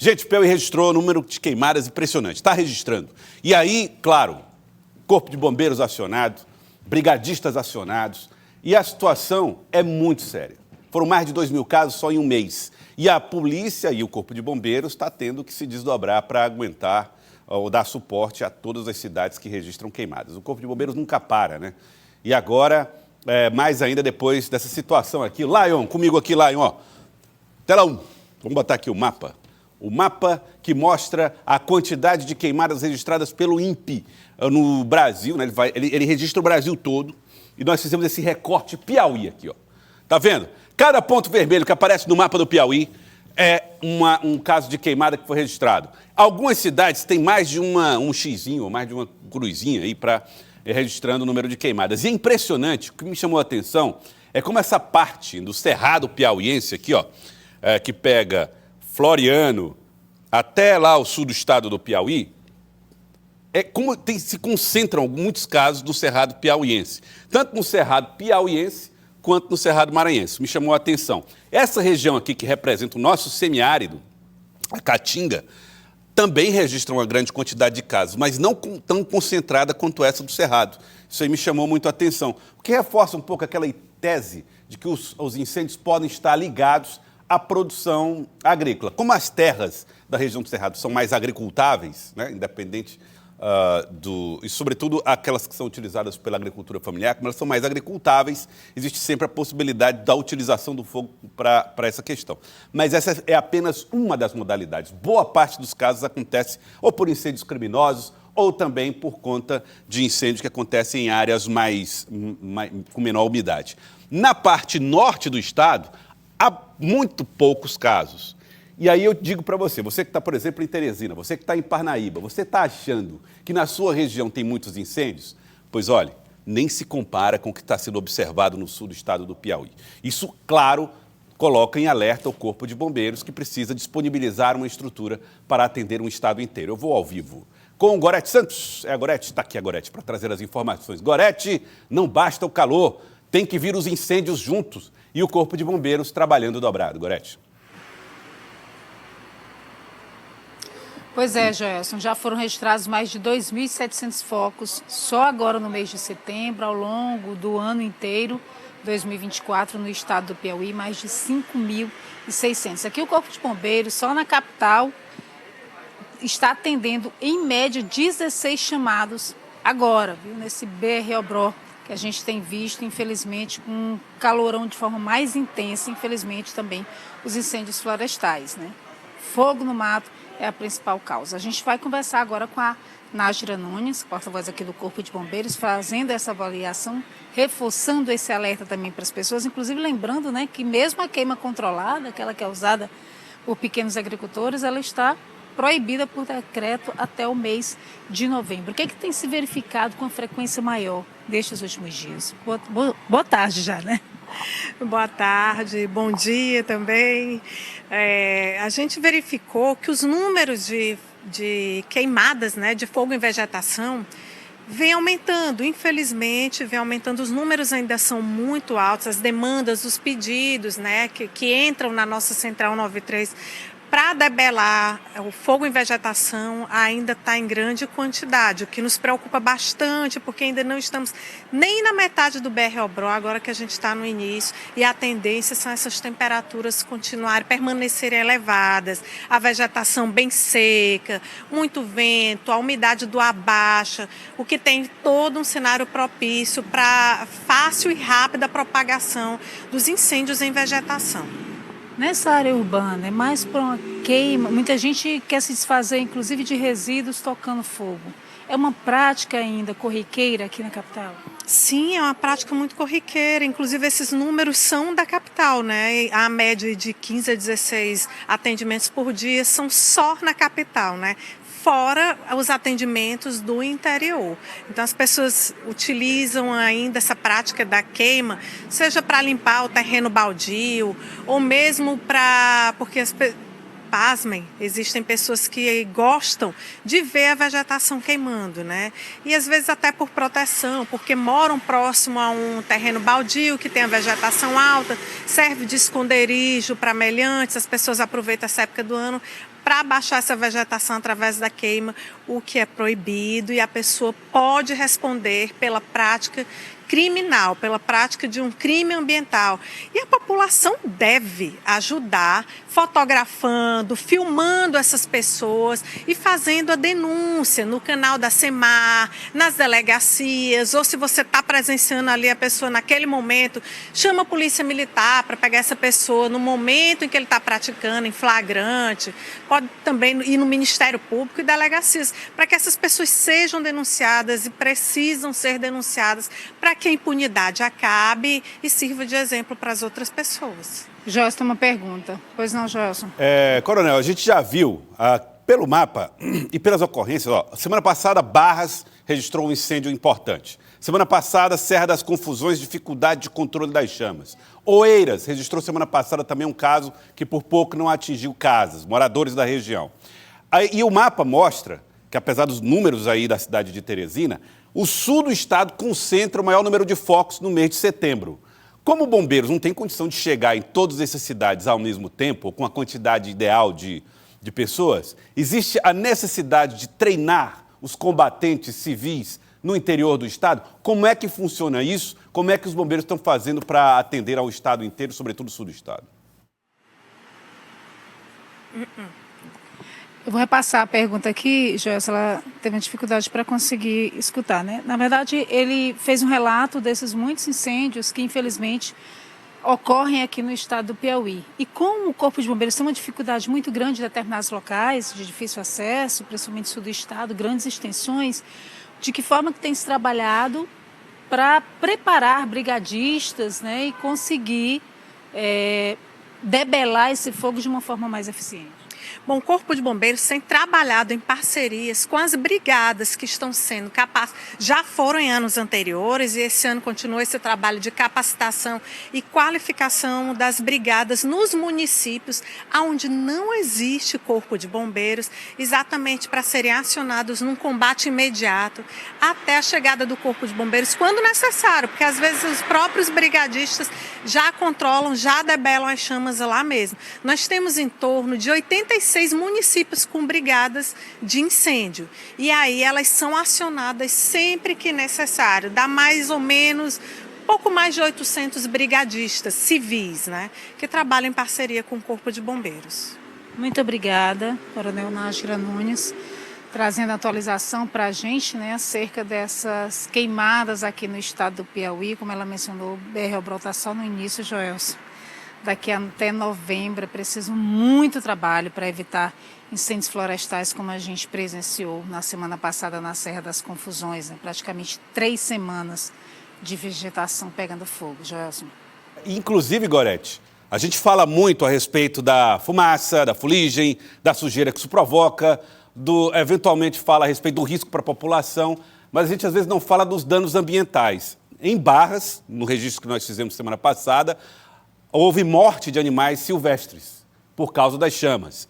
Gente, o Piauí registrou um número de queimadas impressionante, está registrando. E aí, claro, Corpo de Bombeiros acionado, brigadistas acionados, e a situação é muito séria. Foram mais de 2.000 casos só em um mês. E a polícia e o Corpo de Bombeiros está tendo que se desdobrar para aguentar ou dar suporte a todas as cidades que registram queimadas. O Corpo de Bombeiros nunca para, né? E agora, mais ainda depois dessa situação aqui. Lion, comigo aqui, Lion, ó. Tela 1. Vamos botar aqui o mapa. O mapa que mostra a quantidade de queimadas registradas pelo INPE no Brasil, né? Ele registra o Brasil todo. E nós fizemos esse recorte Piauí aqui, ó. Tá vendo? Cada ponto vermelho que aparece no mapa do Piauí é um caso de queimada que foi registrado. Algumas cidades têm mais de um xizinho, ou mais de uma cruzinha aí para registrando o número de queimadas. E é impressionante, o que me chamou a atenção é como essa parte do Cerrado Piauiense aqui, ó, que pega Floriano até lá o sul do estado do Piauí, como se concentram muitos casos do Cerrado Piauiense. Tanto no Cerrado Piauiense quanto no Cerrado Maranhense. Me chamou a atenção. Essa região aqui, que representa o nosso semiárido, a Caatinga, também registra uma grande quantidade de casos, mas não tão concentrada quanto essa do Cerrado. Isso aí me chamou muito a atenção, o que reforça um pouco aquela tese de que os incêndios podem estar ligados à produção agrícola. Como as terras da região do Cerrado são mais agricultáveis, né, independente e sobretudo aquelas que são utilizadas pela agricultura familiar, como elas são mais agricultáveis, existe sempre a possibilidade da utilização do fogo para essa questão. Mas essa é apenas uma das modalidades. Boa parte dos casos acontece ou por incêndios criminosos ou também por conta de incêndios que acontecem em áreas com menor umidade. Na parte norte do estado, há muito poucos casos. E aí eu digo para você que está, por exemplo, em Teresina, você que está em Parnaíba, você está achando que na sua região tem muitos incêndios? Pois olha, nem se compara com o que está sendo observado no sul do estado do Piauí. Isso, claro, coloca em alerta o Corpo de Bombeiros, que precisa disponibilizar uma estrutura para atender um estado inteiro. Eu vou ao vivo com o Gorete Santos. A Gorete, está aqui a Gorete para trazer as informações. Gorete, não basta o calor, tem que vir os incêndios juntos e o Corpo de Bombeiros trabalhando dobrado. Gorete. Pois é, Joelson, já foram registrados mais de 2.700 focos só agora no mês de setembro, ao longo do ano inteiro, 2024, no estado do Piauí, mais de 5.600. Aqui o Corpo de Bombeiros, só na capital, está atendendo, em média, 16 chamados agora, viu, nesse BR-Obró, que a gente tem visto, infelizmente, com um calorão de forma mais intensa, infelizmente também os incêndios florestais, né? Fogo no mato é a principal causa. A gente vai conversar agora com a Nájira Nunes, porta-voz aqui do Corpo de Bombeiros, fazendo essa avaliação, reforçando esse alerta também para as pessoas, inclusive lembrando, né, que mesmo a queima controlada, aquela que é usada por pequenos agricultores, ela está proibida por decreto até o mês de novembro. O que é que tem se verificado com a frequência maior destes últimos dias? Boa tarde já, né? Boa tarde, bom dia também. A gente verificou que os números de queimadas, né, de fogo em vegetação, vem aumentando, infelizmente, vem aumentando. Os números ainda são muito altos, as demandas, os pedidos, né, que entram na nossa Central 93 para debelar o fogo em vegetação ainda está em grande quantidade, o que nos preocupa bastante, porque ainda não estamos nem na metade do BR-Obró, agora que a gente está no início, e a tendência são essas temperaturas continuarem, permanecerem elevadas, a vegetação bem seca, muito vento, a umidade do ar baixa, o que tem todo um cenário propício para fácil e rápida propagação dos incêndios em vegetação. Nessa área urbana, é mais para uma queima, muita gente quer se desfazer, inclusive, de resíduos tocando fogo. É uma prática ainda corriqueira aqui na capital? Sim, é uma prática muito corriqueira, inclusive esses números são da capital, né? A média de 15 a 16 atendimentos por dia são só na capital, né? Fora os atendimentos do interior. Então as pessoas utilizam ainda essa prática da queima, seja para limpar o terreno baldio, ou mesmo porque pasmem, existem pessoas que gostam de ver a vegetação queimando, né? E às vezes até por proteção, porque moram próximo a um terreno baldio que tem a vegetação alta, serve de esconderijo para meliantes, as pessoas aproveitam essa época do ano para abaixar essa vegetação através da queima, o que é proibido, e a pessoa pode responder pela prática criminal, pela prática de um crime ambiental. E a população deve ajudar fotografando, filmando essas pessoas e fazendo a denúncia no canal da SEMAR, nas delegacias, ou se você está presenciando ali a pessoa naquele momento, chama a polícia militar para pegar essa pessoa no momento em que ele está praticando, em flagrante. Pode também ir no Ministério Público e delegacias, para que essas pessoas sejam denunciadas e precisam ser denunciadas para que a impunidade acabe e sirva de exemplo para as outras pessoas. Joelson, tem uma pergunta. Pois não, Joelson? Coronel, a gente já viu pelo mapa e pelas ocorrências, semana passada Barras registrou um incêndio importante. Semana passada, Serra das Confusões, dificuldade de controle das chamas. Oeiras registrou semana passada também um caso que por pouco não atingiu casas, moradores da região. E o mapa mostra que, apesar dos números aí da cidade de Teresina, o sul do estado concentra o maior número de focos no mês de setembro. Como bombeiros não têm condição de chegar em todas essas cidades ao mesmo tempo, com a quantidade ideal de pessoas, existe a necessidade de treinar os combatentes civis no interior do estado? Como é que funciona isso? Como é que os bombeiros estão fazendo para atender ao estado inteiro, sobretudo o sul do estado? Eu vou repassar a pergunta aqui, Joelson, ela teve uma dificuldade para conseguir escutar, né? Na verdade, ele fez um relato desses muitos incêndios que, infelizmente, ocorrem aqui no estado do Piauí. E como o Corpo de Bombeiros tem uma dificuldade muito grande em determinados locais, de difícil acesso, principalmente no sul do estado, grandes extensões, de que forma que tem se trabalhado para preparar brigadistas, né, e conseguir debelar esse fogo de uma forma mais eficiente? Bom, o Corpo de Bombeiros tem trabalhado em parcerias com as brigadas que estão sendo capazes, já foram em anos anteriores, e esse ano continua esse trabalho de capacitação e qualificação das brigadas nos municípios onde não existe Corpo de Bombeiros, exatamente para serem acionados num combate imediato até a chegada do Corpo de Bombeiros, quando necessário, porque às vezes os próprios brigadistas já controlam, já debelam as chamas lá mesmo. Nós temos em torno de 86 municípios com brigadas de incêndio. E aí elas são acionadas sempre que necessário. Dá mais ou menos pouco mais de 800 brigadistas civis, né, que trabalham em parceria com o Corpo de Bombeiros. Muito obrigada, Coronel Nájila Nunes, trazendo atualização para a gente, né, acerca dessas queimadas aqui no estado do Piauí, como ela mencionou, BR brota só no início, Joelson. Daqui até novembro é preciso muito trabalho para evitar incêndios florestais como a gente presenciou na semana passada na Serra das Confusões, né? Praticamente 3 semanas de vegetação pegando fogo, Joelson. Inclusive, Gorete, a gente fala muito a respeito da fumaça, da fuligem, da sujeira que isso provoca, eventualmente fala a respeito do risco para a população, mas a gente às vezes não fala dos danos ambientais. Em Barras, no registro que nós fizemos semana passada, houve morte de animais silvestres por causa das chamas.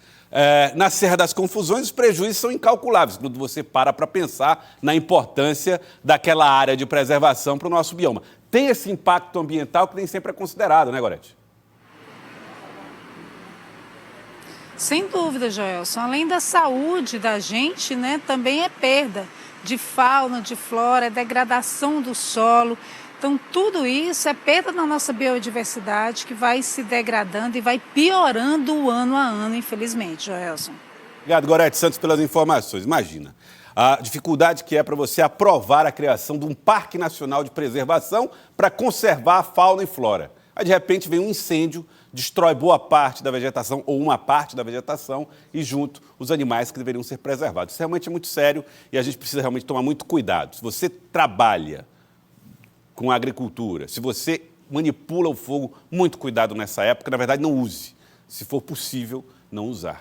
Na Serra das Confusões, os prejuízos são incalculáveis, quando você para pensar na importância daquela área de preservação para o nosso bioma. Tem esse impacto ambiental que nem sempre é considerado, né, Gorete? Sem dúvida, Joelson. Além da saúde da gente, né, também é perda de fauna, de flora, é degradação do solo. Então, tudo isso é perda da nossa biodiversidade que vai se degradando e vai piorando ano a ano, infelizmente, Joelson. Obrigado, Gorete Santos, pelas informações. Imagina a dificuldade que é para você aprovar a criação de um Parque Nacional de Preservação para conservar a fauna e flora. Aí, de repente, vem um incêndio, destrói boa parte da vegetação ou uma parte da vegetação e, junto, os animais que deveriam ser preservados. Isso realmente é muito sério e a gente precisa realmente tomar muito cuidado. Se você trabalha com a agricultura, se você manipula o fogo, muito cuidado nessa época. Na verdade, não use. Se for possível, não usar.